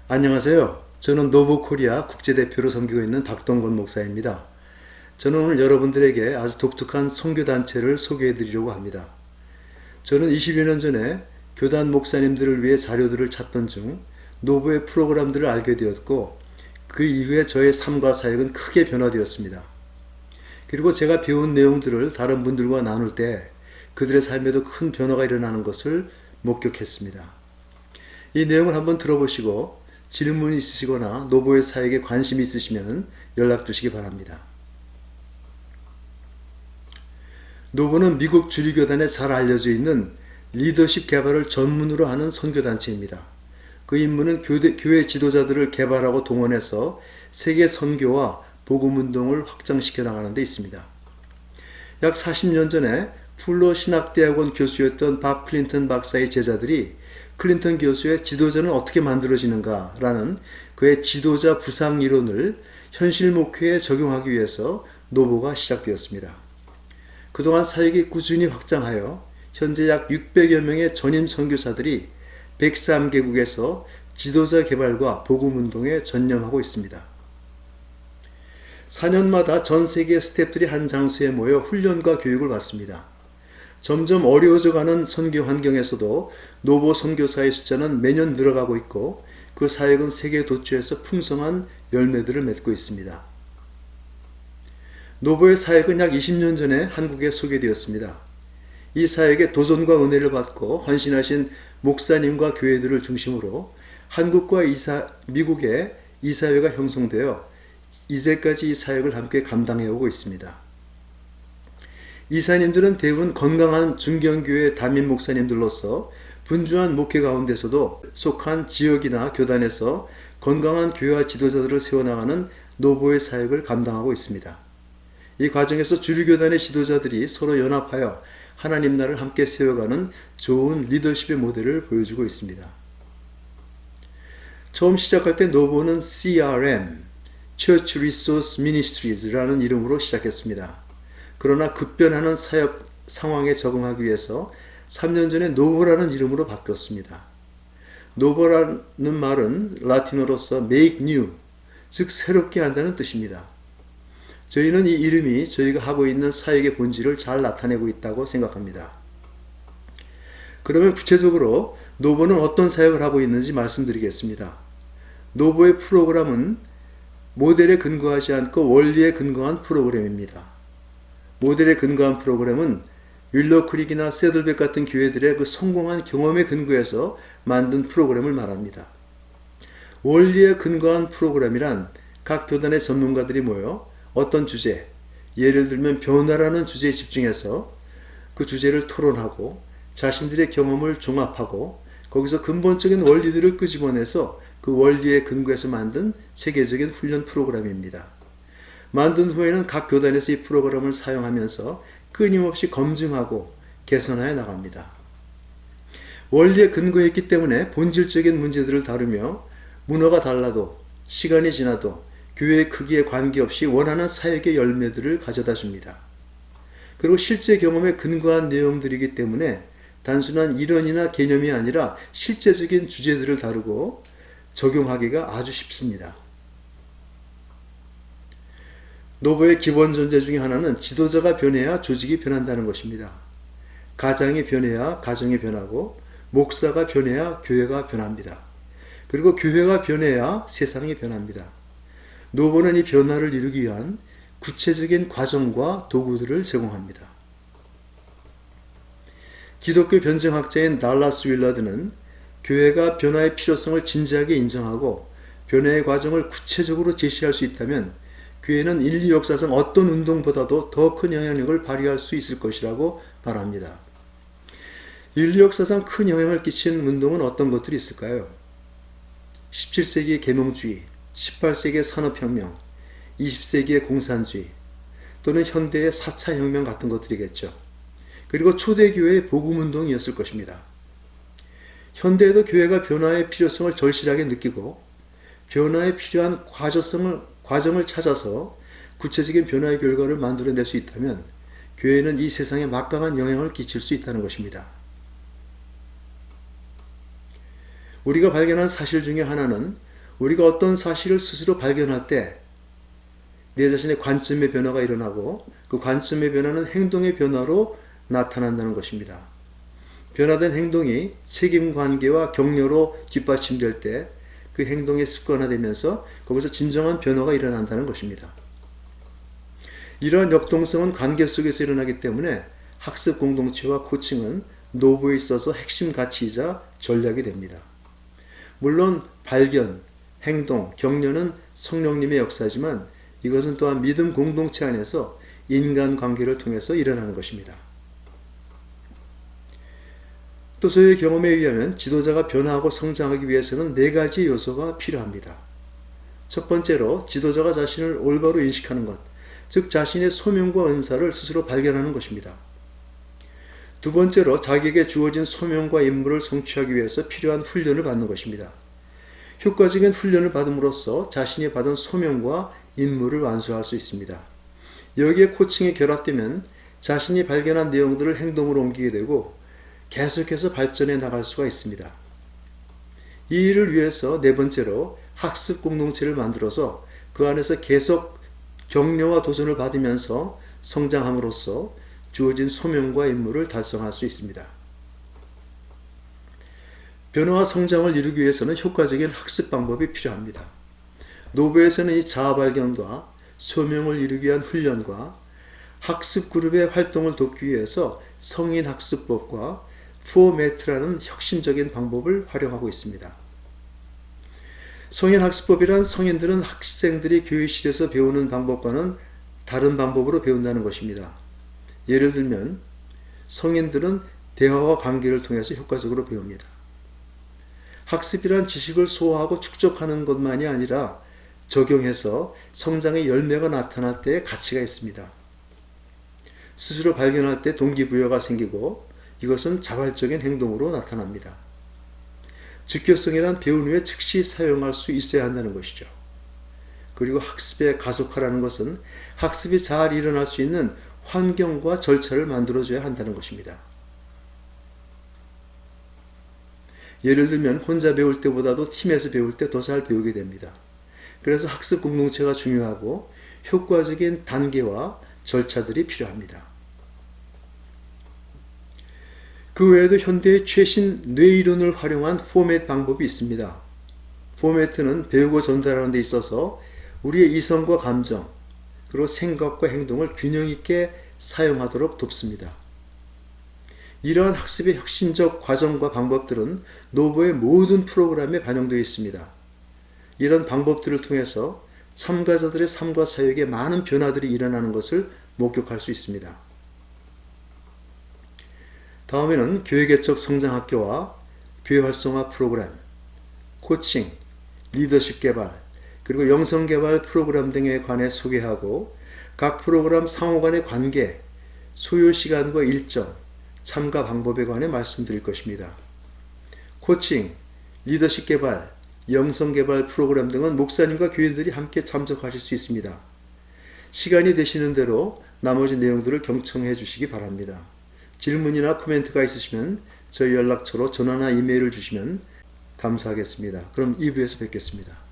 안녕하세요. 저는 노보코리아 국제대표로 섬기고 있는 박동건 목사입니다. 저는 오늘 여러분들에게 아주 독특한 선교단체를 소개해 드리려고 합니다. 저는 20여 년 전에 교단 목사님들을 위해 자료들을 찾던 중 노보의 프로그램들을 알게 되었고, 그 이후에 저의 삶과 사역은 크게 변화되었습니다. 그리고 제가 배운 내용들을 다른 분들과 나눌 때 그들의 삶에도 큰 변화가 일어나는 것을 목격했습니다. 이 내용을 한번 들어보시고 질문이 있으시거나 노보의 사역에 관심이 있으시면 연락 주시기 바랍니다. 노보는 미국 주류교단에 잘 알려져 있는 리더십 개발을 전문으로 하는 선교단체입니다. 그 임무는 교회 지도자들을 개발하고 동원해서 세계 선교와 복음운동을 확장시켜 나가는 데 있습니다. 약 40년 전에 풀러 신학대학원 교수였던 밥 클린턴 박사의 제자들이 클린턴 교수의 지도자는 어떻게 만들어지는가 라는 그의 지도자 부상 이론을 현실 목회에 적용하기 위해서 노보가 시작되었습니다. 그동안 사역이 꾸준히 확장하여 현재 약 600여 명의 전임 선교사들이 103개국에서 지도자 개발과 복음운동에 전념하고 있습니다. 4년마다 전 세계 스태프들이 한 장소에 모여 훈련과 교육을 받습니다. 점점 어려워져가는 선교 환경에서도 노보 선교사의 숫자는 매년 늘어가고 있고, 그 사역은 세계 도처에서 풍성한 열매들을 맺고 있습니다. 노보의 사역은 약 20년 전에 한국에 소개되었습니다. 이 사역에 도전과 은혜를 받고 헌신하신 목사님과 교회들을 중심으로 한국과 미국의 이사회가 형성되어 이제까지 이 사역을 함께 감당해오고 있습니다. 이사님들은 대부분 건강한 중견교회 담임 목사님들로서 분주한 목회 가운데서도 속한 지역이나 교단에서 건강한 교회와 지도자들을 세워나가는 노보의 사역을 감당하고 있습니다. 이 과정에서 주류교단의 지도자들이 서로 연합하여 하나님 나라를 함께 세워가는 좋은 리더십의 모델을 보여주고 있습니다. 처음 시작할 때 노보는 CRM, Church Resource Ministries라는 이름으로 시작했습니다. 그러나 급변하는 사역 상황에 적응하기 위해서 3년 전에 노보라는 이름으로 바뀌었습니다. 노보라는 말은 라틴어로서 make new, 즉 새롭게 한다는 뜻입니다. 저희는 이 이름이 저희가 하고 있는 사역의 본질을 잘 나타내고 있다고 생각합니다. 그러면 구체적으로 노보는 어떤 사역을 하고 있는지 말씀드리겠습니다. 노보의 프로그램은 모델에 근거하지 않고 원리에 근거한 프로그램입니다. 모델에 근거한 프로그램은 윌러크릭이나 새들백 같은 교회들의 그 성공한 경험에 근거해서 만든 프로그램을 말합니다. 원리에 근거한 프로그램이란 각 교단의 전문가들이 모여 어떤 주제, 예를 들면 변화라는 주제에 집중해서 그 주제를 토론하고 자신들의 경험을 종합하고 거기서 근본적인 원리들을 끄집어내서 그 원리에 근거해서 만든 세계적인 훈련 프로그램입니다. 만든 후에는 각 교단에서 이 프로그램을 사용하면서 끊임없이 검증하고 개선하여 나갑니다. 원리에 근거했기 때문에 본질적인 문제들을 다루며 문화가 달라도 시간이 지나도 교회의 크기에 관계없이 원하는 사역의 열매들을 가져다 줍니다. 그리고 실제 경험에 근거한 내용들이기 때문에 단순한 이론이나 개념이 아니라 실제적인 주제들을 다루고 적용하기가 아주 쉽습니다. 노보의 기본 전제 중에 하나는 지도자가 변해야 조직이 변한다는 것입니다. 가장이 변해야 가정이 변하고, 목사가 변해야 교회가 변합니다. 그리고 교회가 변해야 세상이 변합니다. 노보는 이 변화를 이루기 위한 구체적인 과정과 도구들을 제공합니다. 기독교 변증학자인 달라스 윌라드는 교회가 변화의 필요성을 진지하게 인정하고 변화의 과정을 구체적으로 제시할 수 있다면 교회는 인류 역사상 어떤 운동보다도 더 큰 영향력을 발휘할 수 있을 것이라고 말합니다. 인류 역사상 큰 영향을 끼친 운동은 어떤 것들이 있을까요? 17세기의 계몽주의, 18세기의 산업혁명, 20세기의 공산주의, 또는 현대의 4차 혁명 같은 것들이겠죠. 그리고 초대교회의 복음운동이었을 것입니다. 현대에도 교회가 변화의 필요성을 절실하게 느끼고 변화에 필요한 과정을 찾아서 구체적인 변화의 결과를 만들어낼 수 있다면 교회는 이 세상에 막강한 영향을 끼칠 수 있다는 것입니다. 우리가 발견한 사실 중에 하나는 우리가 어떤 사실을 스스로 발견할 때 내 자신의 관점의 변화가 일어나고 그 관점의 변화는 행동의 변화로 나타난다는 것입니다. 변화된 행동이 책임관계와 격려로 뒷받침될 때 그 행동이 습관화되면서 거기서 진정한 변화가 일어난다는 것입니다. 이러한 역동성은 관계 속에서 일어나기 때문에 학습 공동체와 코칭은 노부에 있어서 핵심 가치이자 전략이 됩니다. 물론 발견, 행동, 격려는 성령님의 역사지만 이것은 또한 믿음 공동체 안에서 인간관계를 통해서 일어나는 것입니다. 또 저의 경험에 의하면 지도자가 변화하고 성장하기 위해서는 4가지 요소가 필요합니다. 첫 번째로 지도자가 자신을 올바로 인식하는 것, 즉 자신의 소명과 은사를 스스로 발견하는 것입니다. 두 번째로 자기에게 주어진 소명과 임무를 성취하기 위해서 필요한 훈련을 받는 것입니다. 효과적인 훈련을 받음으로써 자신이 받은 소명과 임무를 완수할 수 있습니다. 여기에 코칭이 결합되면 자신이 발견한 내용들을 행동으로 옮기게 되고 계속해서 발전해 나갈 수가 있습니다. 이 일을 위해서 4번째로 학습 공동체를 만들어서 그 안에서 계속 격려와 도전을 받으면서 성장함으로써 주어진 소명과 임무를 달성할 수 있습니다. 변화와 성장을 이루기 위해서는 효과적인 학습 방법이 필요합니다. 노부에서는 이 자아 발견과 소명을 이루기 위한 훈련과 학습 그룹의 활동을 돕기 위해서 성인 학습법과 포메트라는 혁신적인 방법을 활용하고 있습니다. 성인 학습법이란 성인들은 학생들이 교육실에서 배우는 방법과는 다른 방법으로 배운다는 것입니다. 예를 들면 성인들은 대화와 관계를 통해서 효과적으로 배웁니다. 학습이란 지식을 소화하고 축적하는 것만이 아니라 적용해서 성장의 열매가 나타날 때의 가치가 있습니다. 스스로 발견할 때 동기부여가 생기고 이것은 자발적인 행동으로 나타납니다. 즉효성이란 배운 후에 즉시 사용할 수 있어야 한다는 것이죠. 그리고 학습의 가속화라는 것은 학습이 잘 일어날 수 있는 환경과 절차를 만들어줘야 한다는 것입니다. 예를 들면 혼자 배울 때보다도 팀에서 배울 때 더 잘 배우게 됩니다. 그래서 학습 공동체가 중요하고 효과적인 단계와 절차들이 필요합니다. 그 외에도 현대의 최신 뇌이론을 활용한 포맷 방법이 있습니다. 포매트는 배우고 전달하는 데 있어서 우리의 이성과 감정, 그리고 생각과 행동을 균형 있게 사용하도록 돕습니다. 이러한 학습의 혁신적 과정과 방법들은 노부의 모든 프로그램에 반영되어 있습니다. 이런 방법들을 통해서 참가자들의 삶과 사역에 많은 변화들이 일어나는 것을 목격할 수 있습니다. 다음에는 교회개척 성장학교와 교회 활성화 프로그램, 코칭, 리더십 개발, 그리고 영성개발 프로그램 등에 관해 소개하고 각 프로그램 상호 간의 관계, 소요 시간과 일정, 참가 방법에 관해 말씀드릴 것입니다. 코칭, 리더십 개발, 영성개발 프로그램 등은 목사님과 교인들이 함께 참석하실 수 있습니다. 시간이 되시는 대로 나머지 내용들을 경청해 주시기 바랍니다. 질문이나 코멘트가 있으시면 저희 연락처로 전화나 이메일을 주시면 감사하겠습니다. 그럼 2부에서 뵙겠습니다.